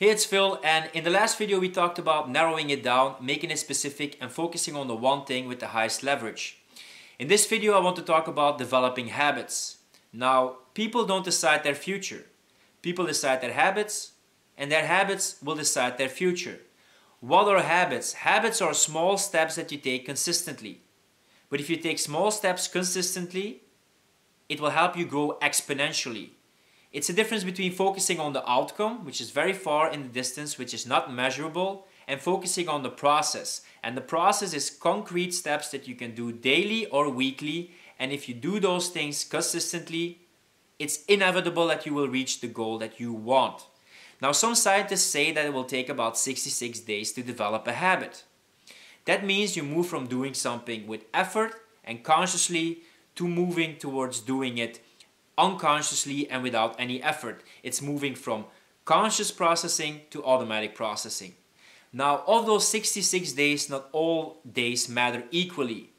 Hey, it's Phil, and in the last video we talked about narrowing it down, making it specific and focusing on the one thing with the highest leverage. In this video I want to talk about developing habits. Now, people don't decide their future. People decide their habits, and their habits will decide their future. What are habits? Habits are small steps that you take consistently. But if you take small steps consistently, it will help you grow exponentially. It's a difference between focusing on the outcome, which is very far in the distance, which is not measurable, and focusing on the process. And the process is concrete steps that you can do daily or weekly. And if you do those things consistently, it's inevitable that you will reach the goal that you want. Now, some scientists say that it will take about 66 days to develop a habit. That means you move from doing something with effort and consciously to moving towards doing it unconsciously and without any effort. It's moving from conscious processing to automatic processing. Now, of those 66 days, not all days matter equally.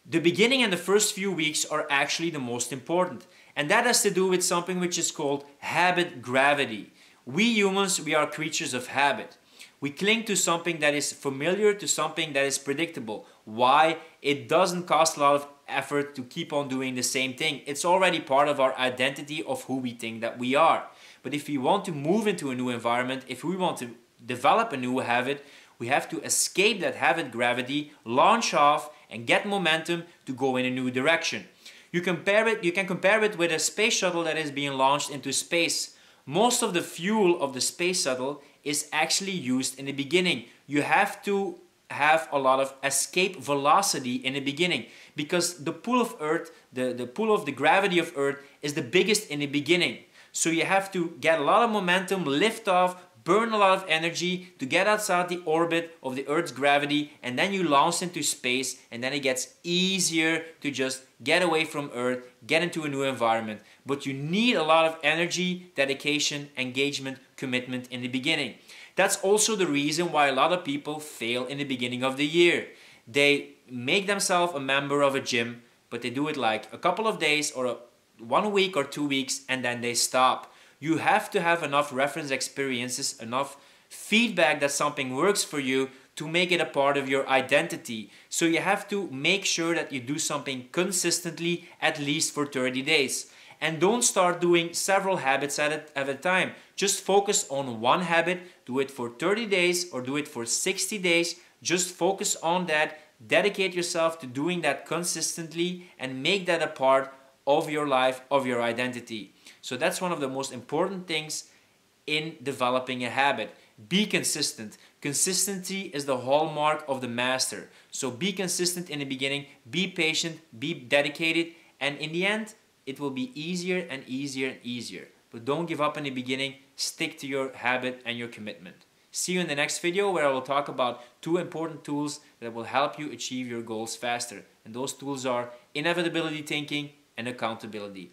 The beginning and the first few weeks are actually the most important. And that has to do with something which is called habit gravity. We humans, we are creatures of habit. We cling to something that is familiar, to something that is predictable. Why? It doesn't cost a lot of effort to keep on doing the same thing. It's already part of our identity of who we think that we are. But if we want to move into a new environment, if we want to develop a new habit, we have to escape that habit gravity, launch off, and get momentum to go in a new direction. You can compare it with a space shuttle that is being launched into space. Most of the fuel of the space shuttle is actually used in the beginning. You have to have a lot of escape velocity in the beginning because the pull of Earth, the pull of the gravity of Earth is the biggest in the beginning. So you have to get a lot of momentum, lift off, burn a lot of energy to get outside the orbit of the Earth's gravity, and then you launch into space, and then it gets easier to just get away from Earth, get into a new environment. But you need a lot of energy, dedication, engagement, commitment in the beginning. That's also the reason why a lot of people fail in the beginning of the year. They make themselves a member of a gym, but they do it like a couple of days or 1 week or 2 weeks, and then they stop. You have to have enough reference experiences, enough feedback that something works for you to make it a part of your identity. So you have to make sure that you do something consistently, at least for 30 days. And don't start doing several habits at a time. Just focus on one habit, do it for 30 days or do it for 60 days. Just focus on that, dedicate yourself to doing that consistently and make that a part of your life, of your identity. So that's one of the most important things in developing a habit. Be consistent. Consistency is the hallmark of the master. So be consistent in the beginning, be patient, be dedicated, and in the end, it will be easier and easier and easier. But don't give up in the beginning, stick to your habit and your commitment. See you in the next video where I will talk about 2 important tools that will help you achieve your goals faster. And those tools are inevitability thinking and accountability.